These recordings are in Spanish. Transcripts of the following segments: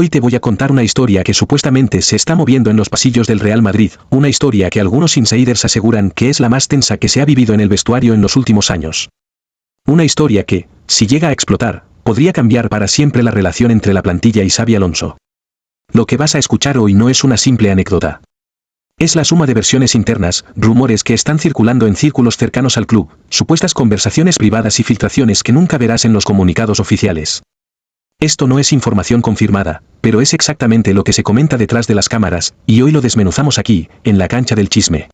Hoy te voy a contar una historia que supuestamente se está moviendo en los pasillos del Real Madrid, una historia que algunos insiders aseguran que es la más tensa que se ha vivido en el vestuario en los últimos años. Una historia que, si llega a explotar, podría cambiar para siempre la relación entre la plantilla y Xabi Alonso. Lo que vas a escuchar hoy no es una simple anécdota. Es la suma de versiones internas, rumores que están circulando en círculos cercanos al club, supuestas conversaciones privadas y filtraciones que nunca verás en los comunicados oficiales. Esto no es información confirmada, pero es exactamente lo que se comenta detrás de las cámaras, y hoy lo desmenuzamos aquí, en la cancha del chisme.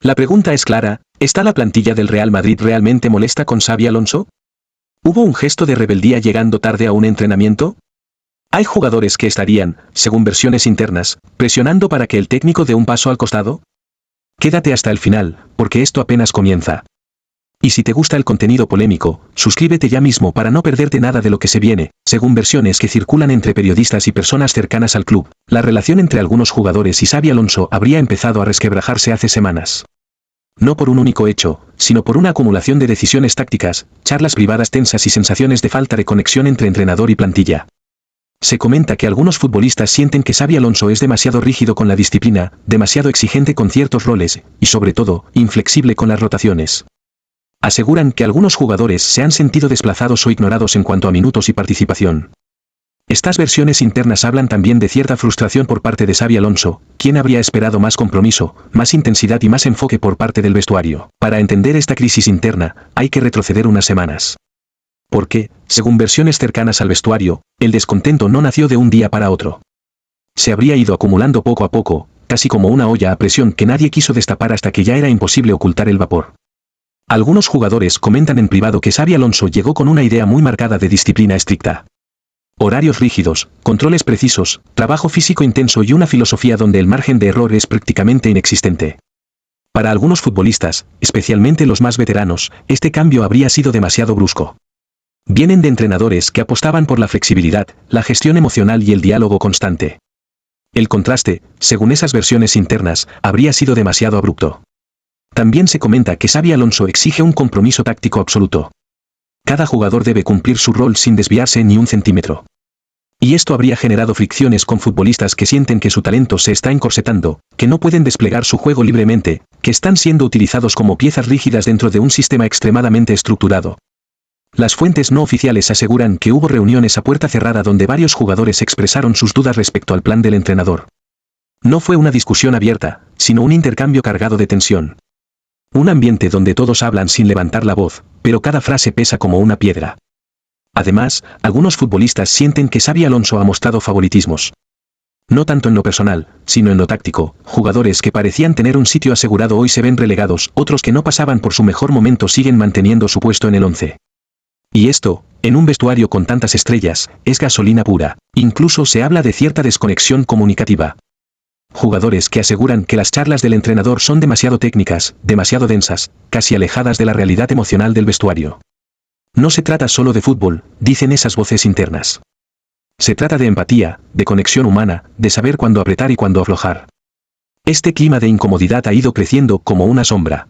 La pregunta es clara, ¿está la plantilla del Real Madrid realmente molesta con Xabi Alonso? ¿Hubo un gesto de rebeldía llegando tarde a un entrenamiento? ¿Hay jugadores que estarían, según versiones internas, presionando para que el técnico dé un paso al costado? Quédate hasta el final, porque esto apenas comienza. Y si te gusta el contenido polémico, suscríbete ya mismo para no perderte nada de lo que se viene. Según versiones que circulan entre periodistas y personas cercanas al club, la relación entre algunos jugadores y Xabi Alonso habría empezado a resquebrajarse hace semanas. No por un único hecho, sino por una acumulación de decisiones tácticas, charlas privadas tensas y sensaciones de falta de conexión entre entrenador y plantilla. Se comenta que algunos futbolistas sienten que Xabi Alonso es demasiado rígido con la disciplina, demasiado exigente con ciertos roles, y sobre todo, inflexible con las rotaciones. Aseguran que algunos jugadores se han sentido desplazados o ignorados en cuanto a minutos y participación. Estas versiones internas hablan también de cierta frustración por parte de Xabi Alonso, quien habría esperado más compromiso, más intensidad y más enfoque por parte del vestuario. Para entender esta crisis interna, hay que retroceder unas semanas. Porque, según versiones cercanas al vestuario, el descontento no nació de un día para otro. Se habría ido acumulando poco a poco, casi como una olla a presión que nadie quiso destapar hasta que ya era imposible ocultar el vapor. Algunos jugadores comentan en privado que Xabi Alonso llegó con una idea muy marcada de disciplina estricta. Horarios rígidos, controles precisos, trabajo físico intenso y una filosofía donde el margen de error es prácticamente inexistente. Para algunos futbolistas, especialmente los más veteranos, este cambio habría sido demasiado brusco. Vienen de entrenadores que apostaban por la flexibilidad, la gestión emocional y el diálogo constante. El contraste, según esas versiones internas, habría sido demasiado abrupto. También se comenta que Xabi Alonso exige un compromiso táctico absoluto. Cada jugador debe cumplir su rol sin desviarse ni un centímetro. Y esto habría generado fricciones con futbolistas que sienten que su talento se está encorsetando, que no pueden desplegar su juego libremente, que están siendo utilizados como piezas rígidas dentro de un sistema extremadamente estructurado. Las fuentes no oficiales aseguran que hubo reuniones a puerta cerrada donde varios jugadores expresaron sus dudas respecto al plan del entrenador. No fue una discusión abierta, sino un intercambio cargado de tensión. Un ambiente donde todos hablan sin levantar la voz, pero cada frase pesa como una piedra. Además, algunos futbolistas sienten que Xabi Alonso ha mostrado favoritismos. No tanto en lo personal, sino en lo táctico, jugadores que parecían tener un sitio asegurado hoy se ven relegados, otros que no pasaban por su mejor momento siguen manteniendo su puesto en el 11. Y esto, en un vestuario con tantas estrellas, es gasolina pura. Incluso se habla de cierta desconexión comunicativa. Jugadores que aseguran que las charlas del entrenador son demasiado técnicas, demasiado densas, casi alejadas de la realidad emocional del vestuario. No se trata solo de fútbol, dicen esas voces internas. Se trata de empatía, de conexión humana, de saber cuándo apretar y cuándo aflojar. Este clima de incomodidad ha ido creciendo como una sombra.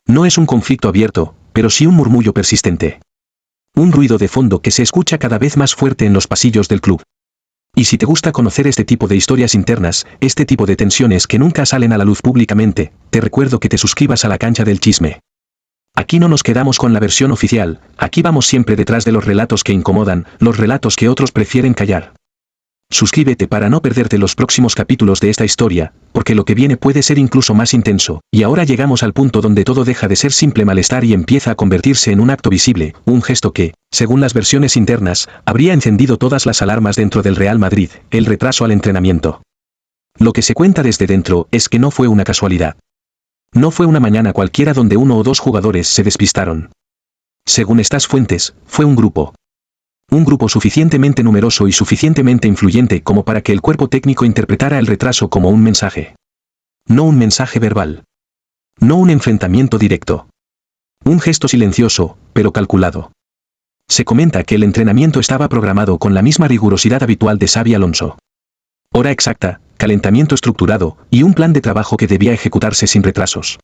No es un conflicto abierto, pero sí un murmullo persistente. Un ruido de fondo que se escucha cada vez más fuerte en los pasillos del club. Y si te gusta conocer este tipo de historias internas, este tipo de tensiones que nunca salen a la luz públicamente, te recuerdo que te suscribas a la cancha del chisme. Aquí no nos quedamos con la versión oficial, aquí vamos siempre detrás de los relatos que incomodan, los relatos que otros prefieren callar. Suscríbete para no perderte los próximos capítulos de esta historia, porque lo que viene puede ser incluso más intenso, y ahora llegamos al punto donde todo deja de ser simple malestar y empieza a convertirse en un acto visible, un gesto que, según las versiones internas, habría encendido todas las alarmas dentro del Real Madrid, el retraso al entrenamiento. Lo que se cuenta desde dentro es que no fue una casualidad. No fue una mañana cualquiera donde uno o dos jugadores se despistaron. Según estas fuentes, fue un grupo. Un grupo suficientemente numeroso y suficientemente influyente como para que el cuerpo técnico interpretara el retraso como un mensaje. No un mensaje verbal. No un enfrentamiento directo. Un gesto silencioso, pero calculado. Se comenta que el entrenamiento estaba programado con la misma rigurosidad habitual de Xabi Alonso. Hora exacta, calentamiento estructurado, y un plan de trabajo que debía ejecutarse sin retrasos.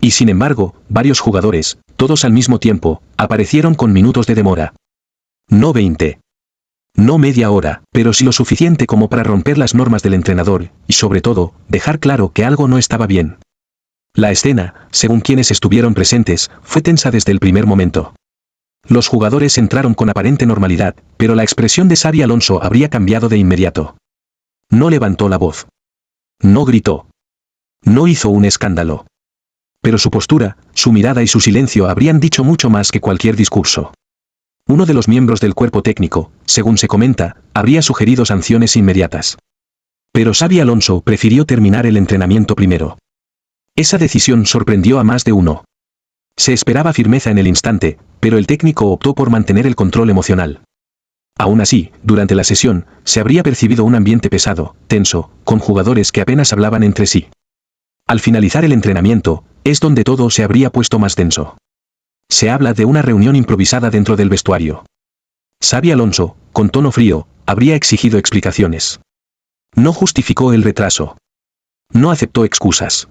Y sin embargo, varios jugadores, todos al mismo tiempo, aparecieron con minutos de demora. No 20. No media hora, pero sí lo suficiente como para romper las normas del entrenador, y sobre todo, dejar claro que algo no estaba bien. La escena, según quienes estuvieron presentes, fue tensa desde el primer momento. Los jugadores entraron con aparente normalidad, pero la expresión de Xabi Alonso habría cambiado de inmediato. No levantó la voz. No gritó. No hizo un escándalo. Pero su postura, su mirada y su silencio habrían dicho mucho más que cualquier discurso. Uno de los miembros del cuerpo técnico, según se comenta, habría sugerido sanciones inmediatas. Pero Xabi Alonso prefirió terminar el entrenamiento primero. Esa decisión sorprendió a más de uno. Se esperaba firmeza en el instante, pero el técnico optó por mantener el control emocional. Aún así, durante la sesión, se habría percibido un ambiente pesado, tenso, con jugadores que apenas hablaban entre sí. Al finalizar el entrenamiento, es donde todo se habría puesto más tenso. Se habla de una reunión improvisada dentro del vestuario. Xabi Alonso, con tono frío, habría exigido explicaciones. No justificó el retraso. No aceptó excusas.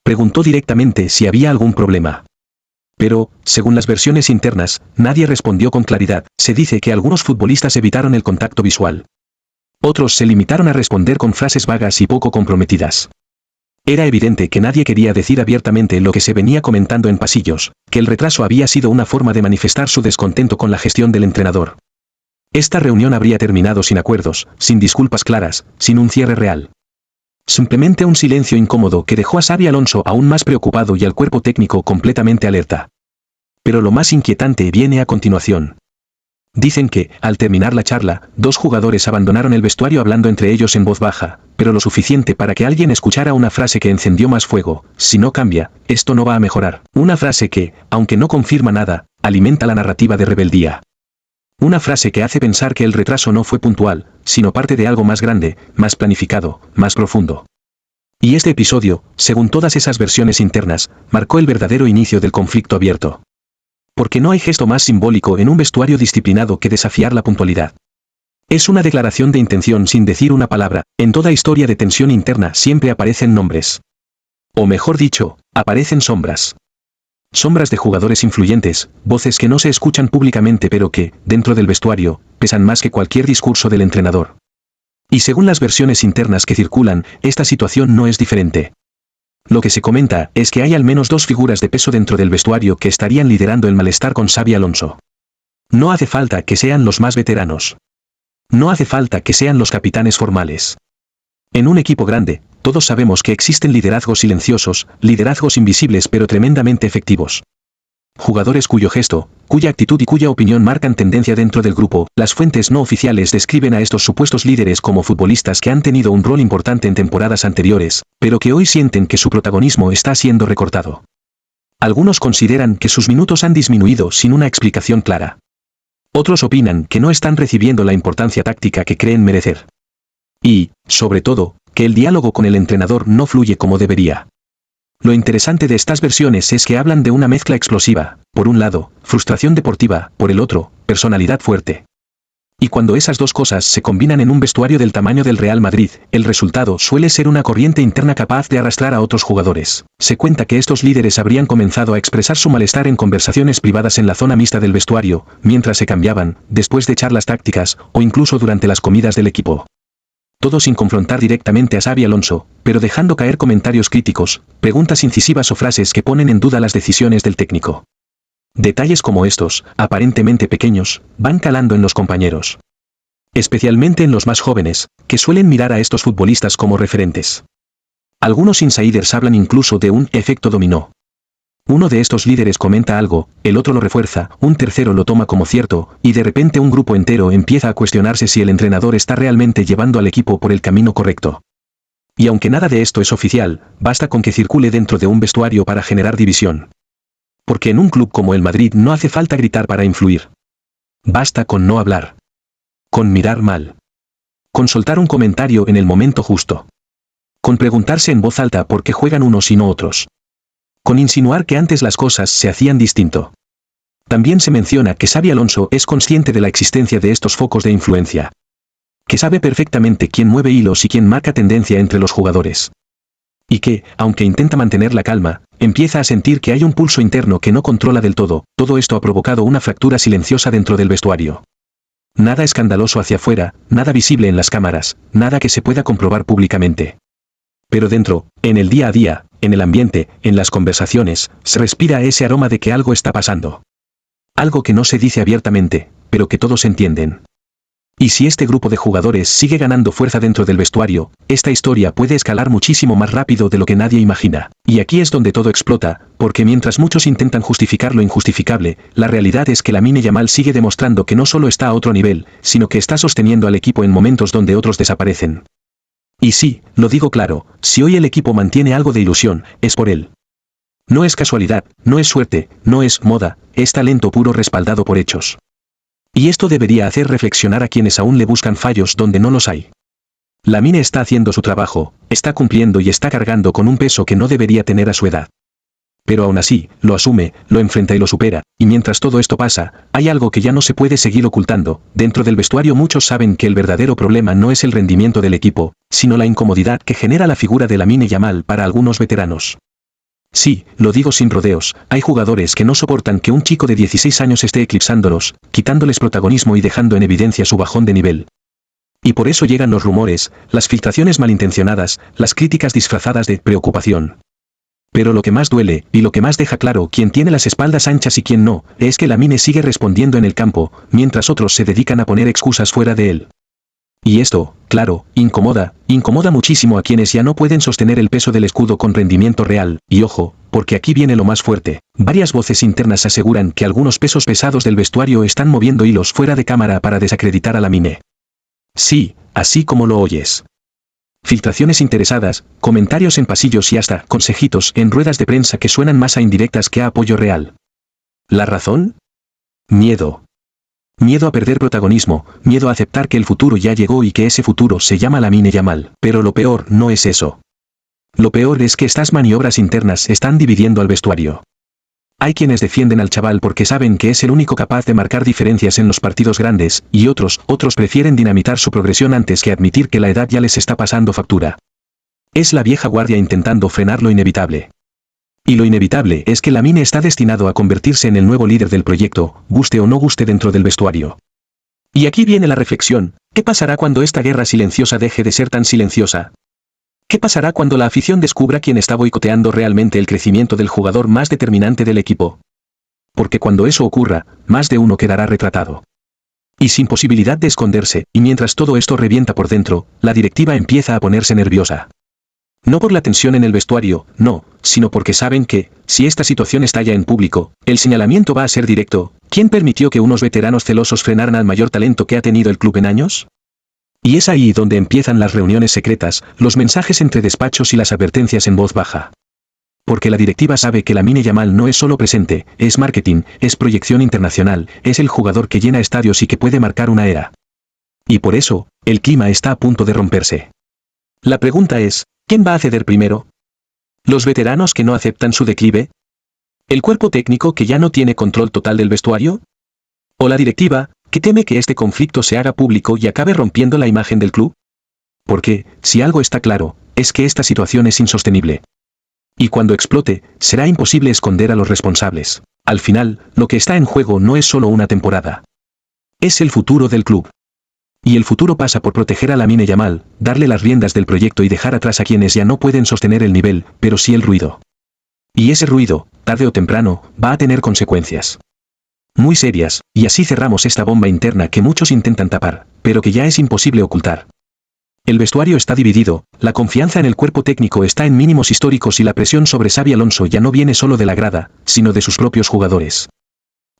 Preguntó directamente si había algún problema. Pero, según las versiones internas, nadie respondió con claridad. Se dice que algunos futbolistas evitaron el contacto visual. Otros se limitaron a responder con frases vagas y poco comprometidas. Era evidente que nadie quería decir abiertamente lo que se venía comentando en pasillos, que el retraso había sido una forma de manifestar su descontento con la gestión del entrenador. Esta reunión habría terminado sin acuerdos, sin disculpas claras, sin un cierre real. Simplemente un silencio incómodo que dejó a Xabi Alonso aún más preocupado y al cuerpo técnico completamente alerta. Pero lo más inquietante viene a continuación. Dicen que, al terminar la charla, dos jugadores abandonaron el vestuario hablando entre ellos en voz baja, pero lo suficiente para que alguien escuchara una frase que encendió más fuego: si no cambia, esto no va a mejorar. Una frase que, aunque no confirma nada, alimenta la narrativa de rebeldía. Una frase que hace pensar que el retraso no fue puntual, sino parte de algo más grande, más planificado, más profundo. Y este episodio, según todas esas versiones internas, marcó el verdadero inicio del conflicto abierto. Porque no hay gesto más simbólico en un vestuario disciplinado que desafiar la puntualidad. Es una declaración de intención sin decir una palabra. En toda historia de tensión interna siempre aparecen nombres. O mejor dicho, aparecen sombras. Sombras de jugadores influyentes, voces que no se escuchan públicamente pero que, dentro del vestuario, pesan más que cualquier discurso del entrenador. Y según las versiones internas que circulan, esta situación no es diferente. Lo que se comenta es que hay al menos dos figuras de peso dentro del vestuario que estarían liderando el malestar con Xabi Alonso. No hace falta que sean los más veteranos. No hace falta que sean los capitanes formales. En un equipo grande, todos sabemos que existen liderazgos silenciosos, liderazgos invisibles pero tremendamente efectivos. Jugadores cuyo gesto, cuya actitud y cuya opinión marcan tendencia dentro del grupo. Las fuentes no oficiales describen a estos supuestos líderes como futbolistas que han tenido un rol importante en temporadas anteriores, pero que hoy sienten que su protagonismo está siendo recortado. Algunos consideran que sus minutos han disminuido sin una explicación clara. Otros opinan que no están recibiendo la importancia táctica que creen merecer. Y, sobre todo, que el diálogo con el entrenador no fluye como debería. Lo interesante de estas versiones es que hablan de una mezcla explosiva, por un lado, frustración deportiva, por el otro, personalidad fuerte. Y cuando esas dos cosas se combinan en un vestuario del tamaño del Real Madrid, el resultado suele ser una corriente interna capaz de arrastrar a otros jugadores. Se cuenta que estos líderes habrían comenzado a expresar su malestar en conversaciones privadas en la zona mixta del vestuario, mientras se cambiaban, después de charlas tácticas, o incluso durante las comidas del equipo. Todo sin confrontar directamente a Xabi Alonso, pero dejando caer comentarios críticos, preguntas incisivas o frases que ponen en duda las decisiones del técnico. Detalles como estos, aparentemente pequeños, van calando en los compañeros. Especialmente en los más jóvenes, que suelen mirar a estos futbolistas como referentes. Algunos insiders hablan incluso de un efecto dominó. Uno de estos líderes comenta algo, el otro lo refuerza, un tercero lo toma como cierto, y de repente un grupo entero empieza a cuestionarse si el entrenador está realmente llevando al equipo por el camino correcto. Y aunque nada de esto es oficial, basta con que circule dentro de un vestuario para generar división. Porque en un club como el Madrid no hace falta gritar para influir. Basta con no hablar. Con mirar mal. Con soltar un comentario en el momento justo. Con preguntarse en voz alta por qué juegan unos y no otros. Con insinuar que antes las cosas se hacían distinto. También se menciona que Xabi Alonso es consciente de la existencia de estos focos de influencia. Que sabe perfectamente quién mueve hilos y quién marca tendencia entre los jugadores. Y que, aunque intenta mantener la calma, empieza a sentir que hay un pulso interno que no controla del todo. Todo esto ha provocado una fractura silenciosa dentro del vestuario. Nada escandaloso hacia afuera, nada visible en las cámaras, nada que se pueda comprobar públicamente. Pero dentro, en el día a día, en el ambiente, en las conversaciones, se respira ese aroma de que algo está pasando. Algo que no se dice abiertamente, pero que todos entienden. Y si este grupo de jugadores sigue ganando fuerza dentro del vestuario, esta historia puede escalar muchísimo más rápido de lo que nadie imagina. Y aquí es donde todo explota, porque mientras muchos intentan justificar lo injustificable, la realidad es que Lamine Yamal sigue demostrando que no solo está a otro nivel, sino que está sosteniendo al equipo en momentos donde otros desaparecen. Y sí, lo digo claro, si hoy el equipo mantiene algo de ilusión, es por él. No es casualidad, no es suerte, no es moda, es talento puro respaldado por hechos. Y esto debería hacer reflexionar a quienes aún le buscan fallos donde no los hay. Lamine está haciendo su trabajo, está cumpliendo y está cargando con un peso que no debería tener a su edad. Pero aún así, lo asume, lo enfrenta y lo supera, y mientras todo esto pasa, hay algo que ya no se puede seguir ocultando. Dentro del vestuario muchos saben que el verdadero problema no es el rendimiento del equipo, sino la incomodidad que genera la figura de Lamine Yamal para algunos veteranos. Sí, lo digo sin rodeos, hay jugadores que no soportan que un chico de 16 años esté eclipsándolos, quitándoles protagonismo y dejando en evidencia su bajón de nivel. Y por eso llegan los rumores, las filtraciones malintencionadas, las críticas disfrazadas de preocupación. Pero lo que más duele, y lo que más deja claro quién tiene las espaldas anchas y quién no, es que Lamine sigue respondiendo en el campo, mientras otros se dedican a poner excusas fuera de él. Y esto, claro, incomoda muchísimo a quienes ya no pueden sostener el peso del escudo con rendimiento real, y ojo, porque aquí viene lo más fuerte. Varias voces internas aseguran que algunos pesos pesados del vestuario están moviendo hilos fuera de cámara para desacreditar a Lamine. Sí, así como lo oyes. Filtraciones interesadas, comentarios en pasillos y hasta consejitos en ruedas de prensa que suenan más a indirectas que a apoyo real. ¿La razón? Miedo. Miedo a perder protagonismo, miedo a aceptar que el futuro ya llegó y que ese futuro se llama Lamine Yamal. Pero lo peor no es eso. Lo peor es que estas maniobras internas están dividiendo al vestuario. Hay quienes defienden al chaval porque saben que es el único capaz de marcar diferencias en los partidos grandes, y otros prefieren dinamitar su progresión antes que admitir que la edad ya les está pasando factura. Es la vieja guardia intentando frenar lo inevitable. Y lo inevitable es que Lamine está destinado a convertirse en el nuevo líder del proyecto, guste o no guste dentro del vestuario. Y aquí viene la reflexión, ¿qué pasará cuando esta guerra silenciosa deje de ser tan silenciosa? ¿Qué pasará cuando la afición descubra quién está boicoteando realmente el crecimiento del jugador más determinante del equipo? Porque cuando eso ocurra, más de uno quedará retratado. Y sin posibilidad de esconderse, y mientras todo esto revienta por dentro, la directiva empieza a ponerse nerviosa. No por la tensión en el vestuario, no, sino porque saben que, si esta situación estalla en público, el señalamiento va a ser directo. ¿Quién permitió que unos veteranos celosos frenaran al mayor talento que ha tenido el club en años? Y es ahí donde empiezan las reuniones secretas, los mensajes entre despachos y las advertencias en voz baja. Porque la directiva sabe que Lamine Yamal no es solo presente, es marketing, es proyección internacional, es el jugador que llena estadios y que puede marcar una era. Y por eso, el clima está a punto de romperse. La pregunta es, ¿quién va a ceder primero? ¿Los veteranos que no aceptan su declive? ¿El cuerpo técnico que ya no tiene control total del vestuario? ¿O la directiva, que teme que este conflicto se haga público y acabe rompiendo la imagen del club? Porque, si algo está claro, es que esta situación es insostenible. Y cuando explote, será imposible esconder a los responsables. Al final, lo que está en juego no es solo una temporada. Es el futuro del club. Y el futuro pasa por proteger a Lamine Yamal, darle las riendas del proyecto y dejar atrás a quienes ya no pueden sostener el nivel, pero sí el ruido. Y ese ruido, tarde o temprano, va a tener consecuencias muy serias, y así cerramos esta bomba interna que muchos intentan tapar, pero que ya es imposible ocultar. El vestuario está dividido, la confianza en el cuerpo técnico está en mínimos históricos y la presión sobre Xabi Alonso ya no viene solo de la grada, sino de sus propios jugadores.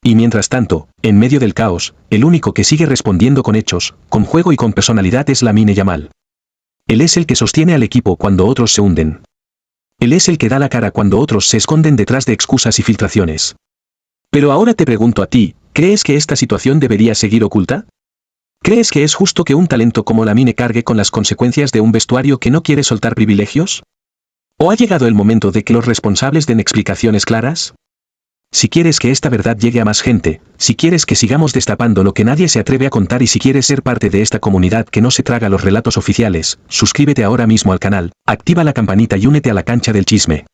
Y mientras tanto, en medio del caos, el único que sigue respondiendo con hechos, con juego y con personalidad es Lamine Yamal. Él es el que sostiene al equipo cuando otros se hunden. Él es el que da la cara cuando otros se esconden detrás de excusas y filtraciones. Pero ahora te pregunto a ti, ¿crees que esta situación debería seguir oculta? ¿Crees que es justo que un talento como Lamine cargue con las consecuencias de un vestuario que no quiere soltar privilegios? ¿O ha llegado el momento de que los responsables den explicaciones claras? Si quieres que esta verdad llegue a más gente, si quieres que sigamos destapando lo que nadie se atreve a contar y si quieres ser parte de esta comunidad que no se traga los relatos oficiales, suscríbete ahora mismo al canal, activa la campanita y únete a la cancha del chisme.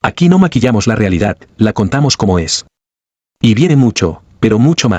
Aquí no maquillamos la realidad, la contamos como es. Y viene mucho, pero mucho más.